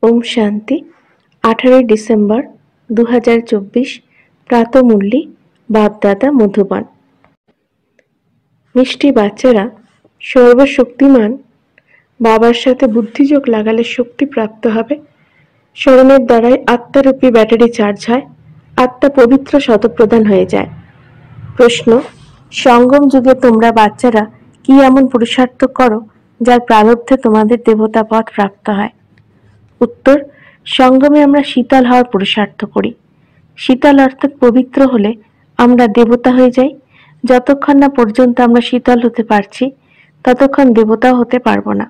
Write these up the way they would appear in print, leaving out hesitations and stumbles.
ওম শান্তি। 18 ডিসেম্বর 2024 প্রাতঃমুরলি বাপদাদা মধুবন। মিষ্টি বাচ্চারা, সর্বশক্তিমান বাবার সাথে বুদ্ধিযোগ লাগালে শক্তি প্রাপ্ত হবে। স্মরণের দ্বারাই আত্মারূপী ব্যাটারি চার্জ হয়, আত্মা পবিত্র শতপ্রধান হয়ে যায়। প্রশ্ন: সঙ্গম যুগে তোমরা বাচ্চারা কি এমন পুরুষার্থ করো যার প্রারব্ধে তোমাদের দেবতা পদ প্রাপ্ত হয়? উত্তর: সঙ্গমে আমরা শীতল হওয়ার পুরুষার্থ করি। শীতল অর্থাৎ পবিত্র হলে আমরা দেবতা হয়ে যাই। যতক্ষণ না পর্যন্ত আমরা শীতল হতে পারছি, ততক্ষণ দেবতাও হতে পারবো না।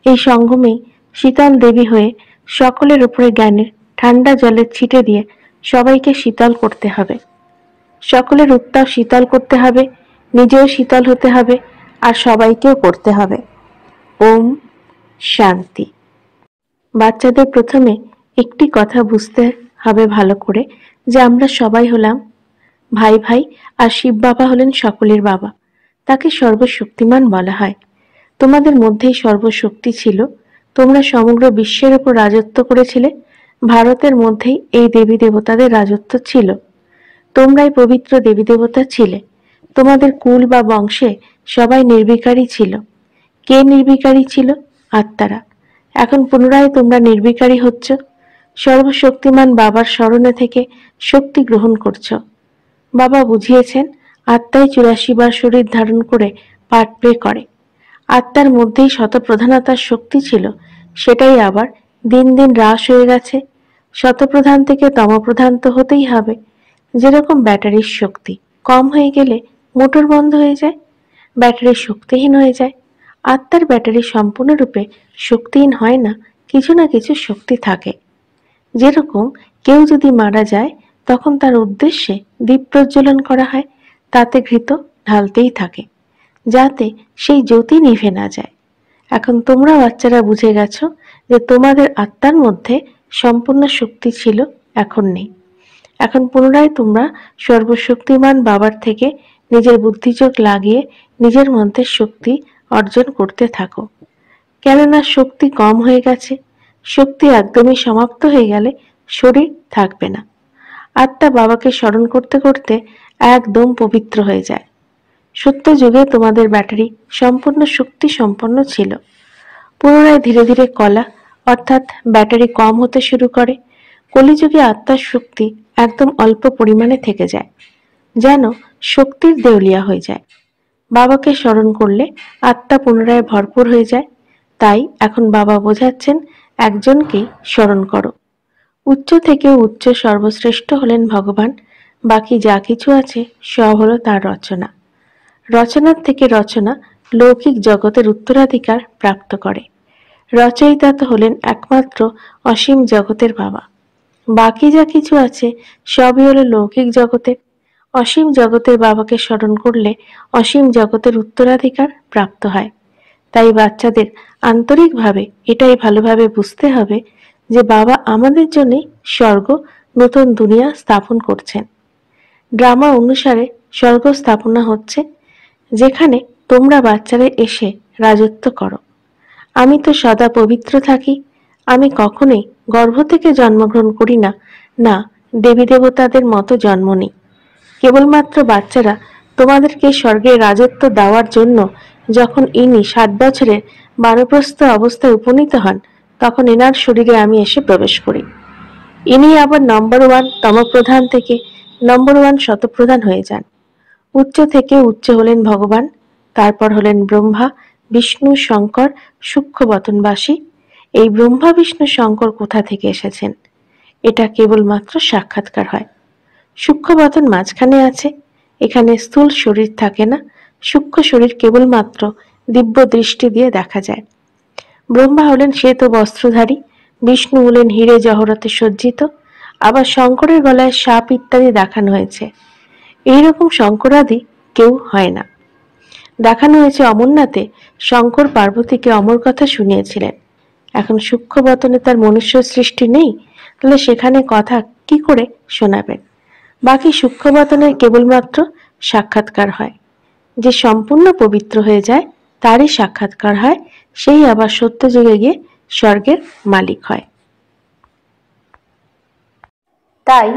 এই সঙ্গমেই শীতল দেবী হয়ে সকলের উপরে জ্ঞানের ঠান্ডা জলের ছিটে দিয়ে সবাইকে শীতল করতে হবে। সকলের উত্তাপ শীতল করতে হবে, নিজেও শীতল হতে হবে, আর সবাইকেও করতে হবে। ওম শান্তি। বাচ্চাদের প্রথমে একটি কথা বুঝতে হবে ভালো করে, যে আমরা সবাই হলাম ভাই ভাই, আর শিব বাবা হলেন সকলের বাবা। তাকে সর্বশক্তিমান বলা হয়। তোমাদের মধ্যেই সর্বশক্তি ছিল। তোমরা সমগ্র বিশ্বের উপর রাজত্ব করেছিলে। ভারতের মধ্যেই এই দেবী দেবতাদের রাজত্ব ছিল। তোমরাই পবিত্র দেবী দেবতা ছিলে। তোমাদের কুল বা বংশে সবাই নির্বিকারী ছিল। কে নির্বিকারী ছিল? আত্মারা। এখন পুনরায় তোমরা নির্বিকারী হচ্ছ। সর্বশক্তিমান বাবার স্মরণে থেকে শক্তি গ্রহণ করছ। বাবা বুঝিয়েছেন, আত্মাই 84 বার শরীর ধারণ করে পার্ট প্লে করে। আত্মার মধ্যেই শতপ্রধানতার শক্তি ছিল, সেটাই আবার দিন দিন হ্রাস হয়ে গেছে। শতপ্রধান থেকে তমপ্রধান তো হতেই হবে। যেরকম ব্যাটারির শক্তি কম হয়ে গেলে মোটর বন্ধ হয়ে যায়, ব্যাটারি শক্তিহীন হয়ে যায়। আত্মার ব্যাটারি সম্পূর্ণরূপে শক্তিহীন হয় না, কিছু না কিছু শক্তি থাকে। যেরকম কেউ যদি মারা যায়, তখন তার উদ্দেশ্যে দীপ প্রজ্বলন করা হয়, তাতে ঘৃত ঢালতেই থাকে, যাতে সেই জ্যোতি নিভে না যায়। এখন তোমরা বাচ্চারা বুঝে গেছো যে তোমাদের আত্মার মধ্যে সম্পূর্ণ শক্তি ছিল, এখন নেই। এখন পুনরায় তোমরা সর্বশক্তিমান বাবার থেকে নিজের বুদ্ধিযোগ লাগিয়ে নিজের মধ্যে শক্তি অর্জন করতে থাকো। কেননা শক্তি কম হয়ে গেছে। শক্তি একদমই সমাপ্ত হয়ে গেলে শরীর থাকবে না। আত্মা বাবাকে স্মরণ করতে করতে একদম পবিত্র হয়ে যায়। সত্য যুগে তোমাদের ব্যাটারি সম্পূর্ণ শক্তি সম্পন্ন ছিল। পুনরায় ধীরে ধীরে কলা অর্থাৎ ব্যাটারি কম হতে শুরু করে। কলিযুগে আত্মার শক্তি একদম অল্প পরিমাণে থেকে যায়, যেন শক্তির দেউলিয়া হয়ে যায়। বাবাকে স্মরণ করলে আত্মা পুনরায় ভরপুর হয়ে যায়। তাই এখন বাবা বোঝাচ্ছেন, একজনকেই স্মরণ করো। উচ্চ থেকে উচ্চ সর্বশ্রেষ্ঠ হলেন ভগবান। বাকি যা কিছু আছে সব হলো তার রচনা। রচনার থেকে রচনা লৌকিক জগতের উত্তরাধিকার প্রাপ্ত করে। রচয়িতা তো হলেন একমাত্র অসীম জগতের বাবা। বাকি যা কিছু আছে সবই হলো লৌকিক জগতের। অসীম জগতের বাবাকে স্মরণ করলে অসীম জগতের উত্তরাধিকার প্রাপ্ত হয়। তাই বাচ্চাদের আন্তরিকভাবে এটাই ভালোভাবে বুঝতে হবে যে বাবা আমাদের জন্যই স্বর্গ, নতুন দুনিয়া স্থাপন করছেন। ড্রামা অনুসারে স্বর্গ স্থাপনা হচ্ছে, যেখানে তোমরা বাচ্চারা এসে রাজত্ব করো। আমি তো সদা পবিত্র থাকি। আমি কখনোই গর্ভ থেকে জন্মগ্রহণ করি না, না দেবী দেবতাদের মতো জন্ম নিই। কেবলমাত্র বাচ্চারা তোমাদেরকে স্বর্গের রাজত্ব দেওয়ার জন্য যখন ইনি 7 বছরের বানপ্রস্থ অবস্থায় উপনীত হন, তখন এনার শরীরে আমি এসে প্রবেশ করি। ইনি আবার নম্বর 1 তমপ্রধান থেকে নম্বর 1 শতপ্রধান হয়ে যান। উচ্চ থেকে উচ্চ হলেন ভগবান, তারপর হলেন ব্রহ্মা, বিষ্ণু, শঙ্কর, সূক্ষ্মবতনবাসী। এই ব্রহ্মা, বিষ্ণু, শঙ্কর কোথা থেকে এসেছেন? এটা কেবলমাত্র সাক্ষাৎকার হয়। সূক্ষ্মবতন মাঝখানে আছে। এখানে স্থূল শরীর থাকে না। সূক্ষ্ম শরীর কেবলমাত্র দিব্য দৃষ্টি দিয়ে দেখা যায়। ব্রহ্মা হলেন শ্বেত বস্ত্রধারী, বিষ্ণু হলেন হীরে জহরতে সজ্জিত, আবার শঙ্করের গলায় সাপ ইত্যাদি দেখানো হয়েছে। এইরকম শঙ্করাদি কেউ হয় না। দেখানো হয়েছে অমরনাথে শঙ্কর পার্বতীকে অমর কথা শুনিয়েছিলেন। এখন সূক্ষ্মবতনে তার মনুষ্য সৃষ্টি নেই, তাহলে সেখানে কথা কি করে শোনাবেন? বাকি সূক্ষ্মবতনের কেবলমাত্র সাক্ষাৎকার হয়। যে সম্পূর্ণ পবিত্র হয়ে যায় তারই সাক্ষাৎকার হয়, সেই আবার সত্য যুগে গিয়ে স্বর্গের মালিক হয়। তাই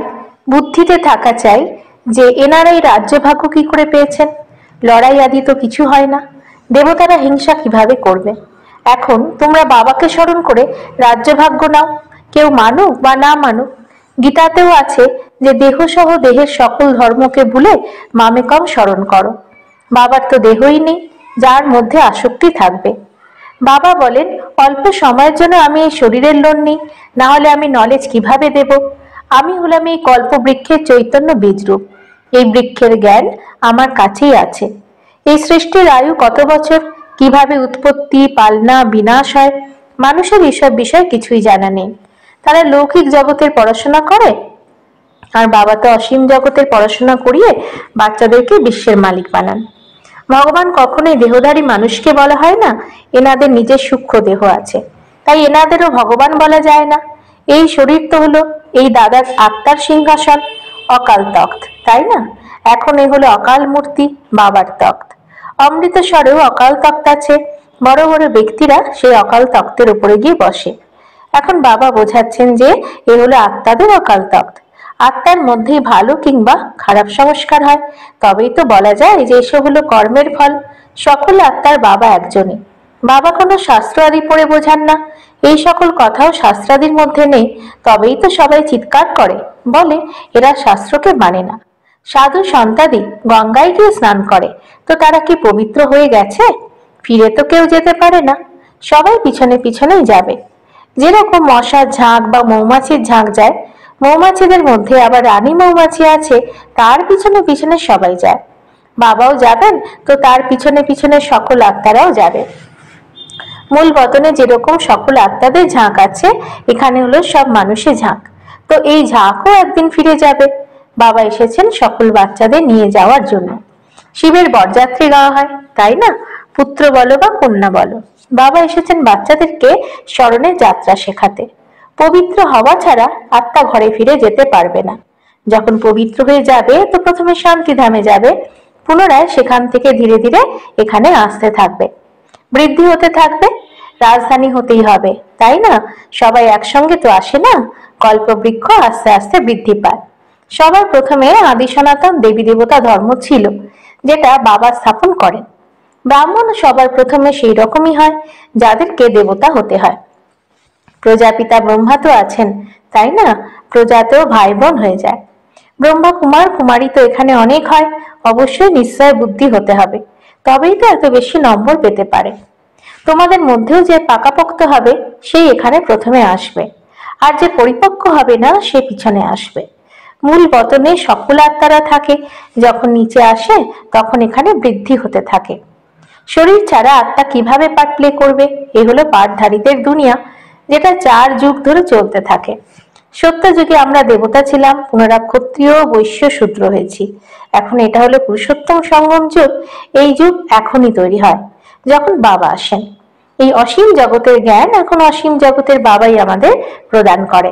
বুদ্ধিতে থাকা চাই যে এনারাই রাজ্যভাগ্য কি করে পেয়েছেন। লড়াই আদি তো কিছু হয় না, দেবতারা হিংসা কিভাবে করবে। এখন তোমরা বাবাকে স্মরণ করে রাজ্যভাগ্য নাও, কেউ মানুক বা না মানুক। গীতাতেও আছে যে দেহসহ দেহের সকল ধর্মকে ভুলে মামেকম স্মরণ করো। বাবার তো দেহই নেই যার মধ্যে আসক্তি থাকবে। বাবা বলেন, অল্প সময়ের জন্য আমি এই শরীরের লোন নিই, না হলে আমি নলেজ কিভাবে দেব। আমি হলাম এই কল্প বৃক্ষের চৈতন্য বীজরূপ। এই বৃক্ষের জ্ঞান আমার কাছেই আছে। এই সৃষ্টির আয়ু কত বছর, কিভাবে উৎপত্তি, পালনা, বিনাশ হয়, মানুষের এসব বিষয় কিছুই জানা নেই। তারা লৌকিক জগতের পড়াশোনা করে, আর বাবা তো অসীম জগতের পড়াশোনা করিয়ে বাচ্চাদেরকে বিশ্বের মালিক বানান। ভগবান কখনোই দেহধারী মানুষকে বলা হয় না, এনাদের নিজের সূক্ষ্ম দেহ আছে, তাই এনাদেরও ভগবান বলা যায় না। এই শরীর তো হলো এই দাদার আত্মার সিংহাসন, অকাল তখ্ত, তাই না? এখন এ হলো অকাল মূর্তি, বাবার তখ্ত। অমৃতসরেও অকাল তখ্ত আছে, বড় বড় ব্যক্তিরা সেই অকাল তখ্তের উপরে গিয়ে বসে। এখন বাবা বোঝাচ্ছেন যে এ হলো আত্মাদের অকাল তখ্ত। আত্মার মধ্যেই ভালো কিংবা খারাপ সংস্কার হয়, তবেই তো বলা যায় যে এসব হলো কর্মের ফল। সকল আত্মার বাবা একজনই। বাবা কোনো শাস্ত্র আদি পড়ে বোঝান না, এই সকল কথাও শাস্ত্রাদির মধ্যে নেই, তবেই তো সবাই চিৎকার করে, বলে এরা শাস্ত্রকে মানে না। সাধু সন্তাদি গঙ্গায় গিয়ে স্নান করে, তো তারা কি পবিত্র হয়ে গেছে? ফিরে তো কেউ যেতে পারে না, সবাই পিছনে পিছনেই যাবে। যেরকম মশার ঝাঁক বা মৌমাছির ঝাঁক যায়, মৌমাছিদের মধ্যে আবার রানী মৌমাছি আছে, তার পিছনে পিছনে সবাই যায়। বাবাও যাবেন, তো তার পিছনে পিছনে সকল আত্মারাও যাবে। মূল বতনে যেরকম সকল আত্মাদের ঝাঁক আছে, এখানে হলো সব মানুষের ঝাঁক, তো এই ঝাঁকও একদিন ফিরে যাবে। বাবা এসেছেন সকল বাচ্চাদের নিয়ে যাওয়ার জন্য। শিবের বরযাত্রী গাওয়া হয়, তাই না? পুত্র বলো বা কন্যা বলো, বাবা এসেছেন বাচ্চাদেরকে স্মরণের যাত্রা শেখাতে। পবিত্র হওয়া ছাড়া আত্মা ঘরে ফিরে যেতে পারবে না। যখন পবিত্র হয়ে যাবে তো প্রথমে শান্তিধামে যাবে, পুনরায় সেখান থেকে ধীরে ধীরে এখানে আসতে থাকবে, বৃদ্ধি হতে থাকবে। রাজধানী হতেই হবে, তাই না? সবাই একসঙ্গে তো আসে না, কল্পবৃক্ষ আস্তে আস্তে বৃদ্ধি পায়। সবার প্রথমে আদি সনাতন দেবী দেবতা ধর্ম ছিল, যেটা বাবা স্থাপন করেন। ব্রাহ্মণ সবার প্রথমে সেই রকমই হয়, যাদেরকে দেবতা হতে হয়। প্রজাপিতা ব্রহ্মা তো আছেন, তাই না? প্রজাতেও ভাই বোন হয়ে যায়। ব্রহ্মা কুমার কুমারী তো এখানে অনেক হয়, অবশ্যই নিশ্চয় বুদ্ধি হতে হবে, তবেই তো এত বেশি নম্বর পেতে পারে। তোমাদের মধ্যেও যে পাকাপোক্ত হবে সেই এখানে প্রথমে আসবে, আর যে পরিপক্ক হবে না সে পিছনে আসবে। মূল বতনে সকল আত্মারা থাকে, যখন নিচে আসে তখন এখানে বৃদ্ধি হতে থাকে। শরীর ছাড়া আত্মা কিভাবে পার্ট প্লে করবে? এ হলো পাঠধারীদের দুনিয়া, যেটা 4 যুগ ধরে চলতে থাকে। সত্য যুগে আমরা দেবতা ছিলাম, পুনরায় ক্ষত্রিয়, বৈশ্য, শূদ্র হয়েছি। এখন এটা হলো পুরুষোত্তম সঙ্গম যুগ। এই যুগ এখনই তৈরি হয় যখন বাবা আসেন। এই অসীম জগতের জ্ঞান এখন অসীম জগতের বাবাই আমাদের প্রদান করে।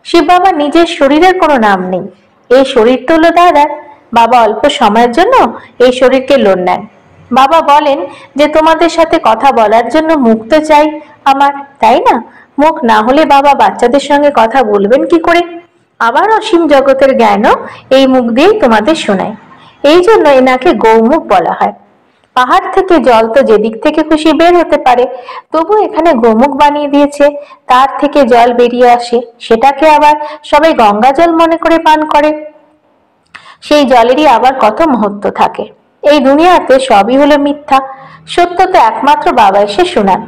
শিব বাবা নিজের শরীরের কোনো নাম নেই, এই শরীর তো হলো দাদার। বাবা অল্প সময়ের জন্য এই শরীরকে লোন নেন। বাবা বলেন যে তোমাদের সাথে কথা বলার জন্য মুখ তো চাই আমার, তাই না? মুখ না হলে বাবা বাচ্চাদের সঙ্গে কথা বলবেন কি করে? আবার অসীম জগতের জ্ঞানও এই মুখ দিয়েই তোমাদের শোনায়। এই জন্য এনাকে গৌমুখ বলা হয়। পাহাড় থেকে জল তো যেদিক থেকে খুশি বের হতে পারে, তবু এখানে গোমুখ বানিয়ে দিয়েছে, তার থেকে জল বেরিয়ে আসে, সেটাকে আবার সবাই গঙ্গা জল মনে করে পান করে। সেই জলেরই আবার কত মহত্ব থাকে। এই দুনিয়াতে সবই হলো মিথ্যা, সত্য তো একমাত্র বাবা এসে শোনান।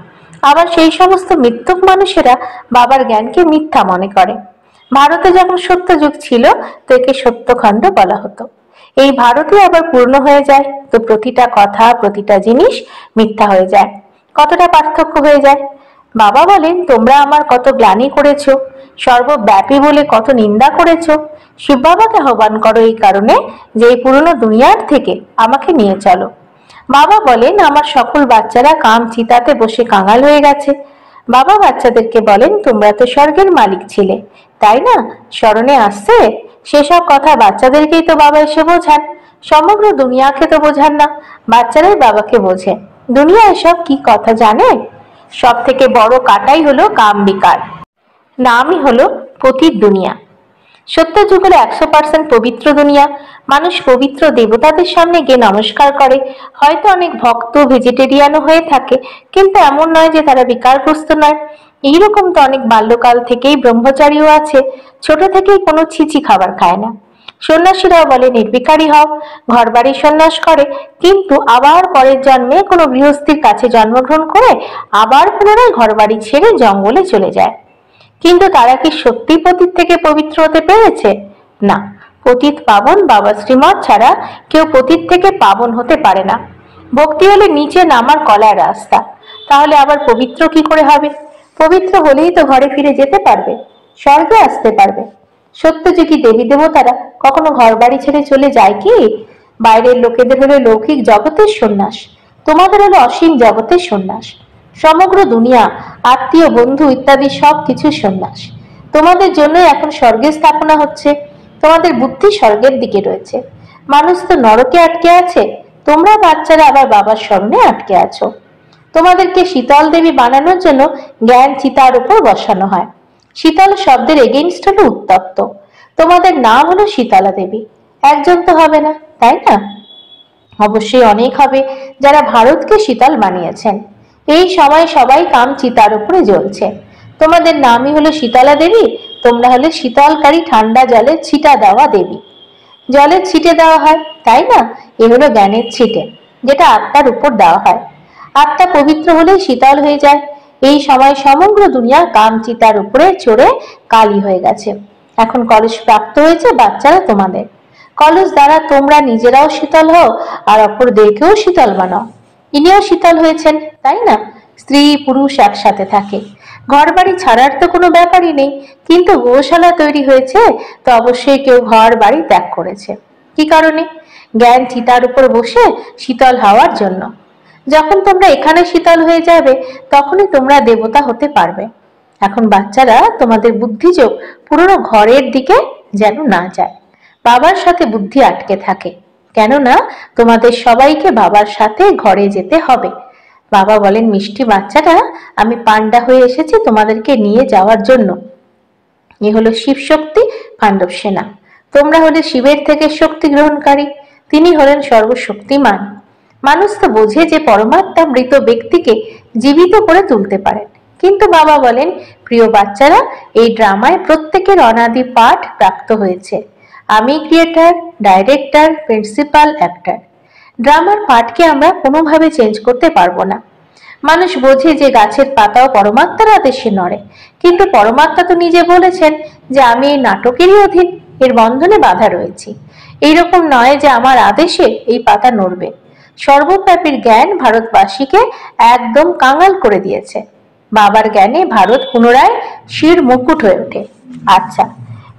আবার সেই সমস্ত মিথ্যুক মানুষেরা বাবার জ্ঞানকে মিথ্যা মনে করে। ভারতে যখন সত্য যুগ ছিল তো একে সত্যখণ্ড বলা হতো। এই ভারতে আবার পূর্ণ হয়ে যায় তো প্রতিটা কথা, প্রতিটা জিনিস মিথ্যা হয়ে যায়। কতটা পার্থক্য হয়ে যায়। বাবা বলেন, তোমরা আমার কত গ্লানি করেছো, সর্বব্যাপী বলে কত নিন্দা করেছো। শিব বাবাকে আহ্বান করো এই কারণে যে এই পুরনো দুনিয়ার থেকে আমাকে নিয়ে চলো। বাবা বলেন, আমার সকল বাচ্চারা কাম চিতাতে বসে কাঙাল হয়ে গেছে। বাবা বাচ্চাদেরকে বলেন, তোমরা তো স্বর্গের মালিক ছিলে, তাই না? স্মরণে আসছে? সেসব কথা বাচ্চাদেরকেই তো বাবা এসে বোঝান, সমগ্র দুনিয়াকে তো বোঝান না, বাচ্চারাই বাবাকে বোঝে। দুনিয়া এসব কি কথা জানে? সব থেকে বড় কাটাই হলো কাম বিকার, নামই হলো পতির দুনিয়া। সত্যযুগ হলো 100% পবিত্র দুনিয়া। মানুষ পবিত্র দেবতাদের সামনে গিয়ে নমস্কার করে। হয়তো অনেক ভক্ত ভেজিটেরিয়ানও হয়ে থাকে, কিন্তু এমন নয় যে তারা বিকারগ্রস্ত নয়। এইরকম তো অনেক বাল্যকাল থেকেই ব্রহ্মচারীও আছে, ছোট থেকেই কোনো ছিচি খাবার খায় না। সন্ন্যাসীরাও বলে নির্বিকারী হও, ঘর বাড়ি সন্ন্যাস করে, কিন্তু আবার পরের জন্মে কোনো গৃহস্থীর কাছে জন্মগ্রহণ করে আবার পুনরায় ঘর বাড়ি ছেড়ে জঙ্গলে চলে যায়। কিন্তু তারা কি সত্যি পতিত থেকে পবিত্র হতে পেরেছে? না। পতিত পাবন বাবা শ্রীমৎ ছাড়া কেউ পতিত থেকে পাবন হতে পারে না। ভক্তি হলে নিচে নামার কলার রাস্তা। তাহলে আবার পবিত্র কি করে হবে? পবিত্র হলেই তো ঘরে ফিরে যেতে পারবে, স্বর্গে আসতে পারবে। সত্যযুগী দেবী দেবতারা কখনো ঘর বাড়ি ছেড়ে চলে যায় কি? বাইরের লোকেদের হলো লৌকিক জগতের সন্ন্যাস, তোমাদের হলো অসীম জগতের সন্ন্যাস। সমগ্র দুনিয়া, আত্মীয় বন্ধু ইত্যাদি সবকিছু সন্ন্যাস। তোমাদের জন্য এখন স্বর্গে স্থাপনা হচ্ছে। তোমাদের বুদ্ধি স্বর্গের দিকে রয়েছে। মানুষ তো নরকে আটকে আছে, তোমরা বাচ্চারা আবার বাবার স্মরণে আটকে আছো। তোমাদেরকে শীতল দেবী বানানোর জন্য জ্ঞান চিতার উপর বসানো হয়। শীতল শব্দের এগেইনস্ট হলো উত্তপ্ত। তোমাদের নাম হলো শীতলা দেবী। একজন তো হবে না, তাই না? অবশ্যই অনেক হবে যারা ভারতকে শীতল বানিয়েছেন। এই সময় সবাই কাম চিতার উপরে জ্বলছে। তোমাদের নামই হলো শীতলা দেবী, তোমরা হলে শীতলকারী ঠান্ডা জলে ছিটা দেওয়া দেবী। জলের ছিটে দেওয়া হয়, তাই না? এ হলো জ্ঞানের ছিটে, যেটা আত্মার উপর দেওয়া হয়। আত্মা পবিত্র হলেই শীতল হয়ে যায়। এই সময় সমগ্র দুনিয়া কাম চিতার উপরে চড়ে কালি হয়ে গেছে। এখন কলস প্রাপ্ত হয়েছে বাচ্চারা তোমাদের। কলস দ্বারা তোমরা নিজেরাও শীতল হও আর অপরদেরকেও শীতল বানাও। ইনিও শীতল হয়েছেন, তাই না? স্ত্রী পুরুষ একসাথে থাকে, ঘর বাড়ি ছাড়ার তো কোনো ব্যাপারই নেই। কিন্তু গোশালা তৈরি হয়েছে, তো অবশ্যই কেউ ঘর বাড়ি ত্যাগ করেছে। কি কারণে? জ্ঞান চিতার উপর বসে শীতল হওয়ার জন্য। যখন তোমরা এখানে শীতল হয়ে যাবে, তখনই তোমরা দেবতা হতে পারবে। এখন বাচ্চারা, তোমাদের বুদ্ধিযোগ পুরনো ঘরের দিকে যেন না যায়, বাবার সাথে বুদ্ধি আটকে থাকে। কেননা তোমাদের সবাইকে বাবার সাথে ঘরে যেতে হবে। বাবা বলেন, মিষ্টি বাচ্চারা, আমি পান্ডা হয়ে এসেছি তোমাদেরকে নিয়ে যাওয়ার জন্য। এ হলো শিব শক্তি, পাণ্ডব সেনা। তোমরা হলে শিবের থেকে শক্তি গ্রহণকারী, তিনি হলেন সর্বশক্তিমান। মানুষ তো বোঝে যে পরমাত্মা মৃত ব্যক্তিকে জীবিত করে তুলতে পারেন, কিন্তু বাবা বলেন, প্রিয় বাচ্চারা, এই ড্রামায় প্রত্যেকের অনাদি পাঠ প্রাপ্ত হয়েছে। আমি ক্রিয়েটার, ডাইরেক্টর, প্রিন্সিপাল, অ্যাক্টর। ড্রামার পাঠকে আমরা কোনোভাবে চেঞ্জ করতে পারবো না। মানুষ বোঝে যে গাছের পাতাও পরমাত্মার আদেশে নড়ে, কিন্তু পরমাত্মা তো নিজে বলেছেন যে আমি এই নাটকেরই অধীন, এর বন্ধনে বাধা রয়েছি। এইরকম নয় যে আমার আদেশে এই পাতা নড়বে। সর্বব্যাপীর জ্ঞান ভারতবাসীকে একদম কাঙাল করে দিয়েছে। বাবার জ্ঞানে ভারত পুনরায় শির মুকুট হয়ে ওঠে। আচ্ছা,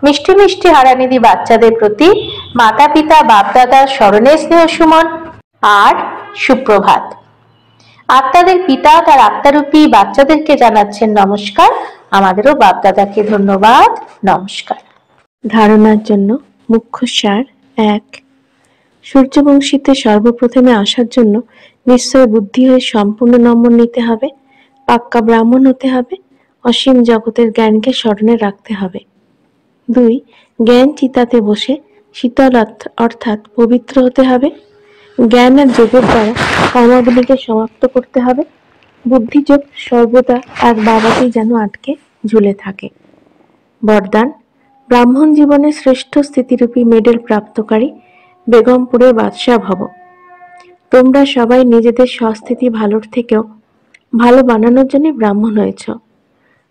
মিষ্টি মিষ্টি হারানিধি বাচ্চাদের প্রতি মাতা পিতা বাপদাদার স্মরণে স্নেহ সুমন আর সুপ্রভাত। আত্মাদের পিতা তার আত্মারূপী বাচ্চাদেরকে জানাচ্ছেন নমস্কার। আমাদেরও বাপদাদাকে ধন্যবাদ, নমস্কার। ধারণার জন্য মুখ্য সার: 1. সূর্যবংশীতে সর্বপ্রথমে আসার জন্য নিশ্চয় বুদ্ধি হয়ে সম্পূর্ণ নম্বর নিতে হবে, পাক্কা ব্রাহ্মণ হতে হবে, অসীম জগতের জ্ঞানকে স্মরণে রাখতে হবে। 2. জ্ঞান চিতাতে বসে শীতল অর্থাৎ পবিত্র হতে হবে। জ্ঞান আর যোগের দ্বারা কর্মাবলীকে সমাপ্ত করতে হবে। বুদ্ধিযোগ সর্বদা এক বাবাতেই যেন আটকে ঝুলে থাকে। বরদান: ব্রাহ্মণ জীবনের শ্রেষ্ঠ স্থিতিরূপী মেডেল প্রাপ্তকারী বেগমপুরের বাদশাহ ভব। তোমরা সবাই নিজেদের স্বস্থিতি ভালোর থেকেও ভালো বানানোর জন্য ব্রাহ্মণ হয়েছ।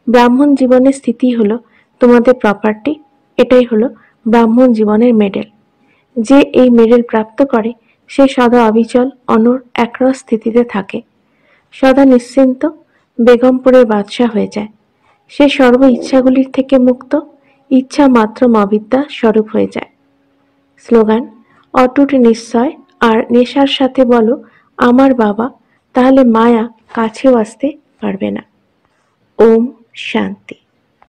ব্রাহ্মণ জীবনের স্থিতি হলো তোমাদের প্রপার্টি। এটাই হলো ব্রাহ্মণ জীবনের মেডেল। যে এই মেডেল প্রাপ্ত করে সে সদা অবিচল অনড় একরস স্থিতিতে থাকে, সদা নিশ্চিন্ত বেগমপুরের বাদশাহ হয়ে যায়। সে সর্ব ইচ্ছাগুলির থেকে মুক্ত, ইচ্ছা মাত্র অবিদ্যা স্বরূপ হয়ে যায়। স্লোগান: অটুট নিশ্চয় আর নেশার সাথে বলো আমার বাবা, তাহলে মায়া কাছেও আসতে পারবে না। ওম শান্তি।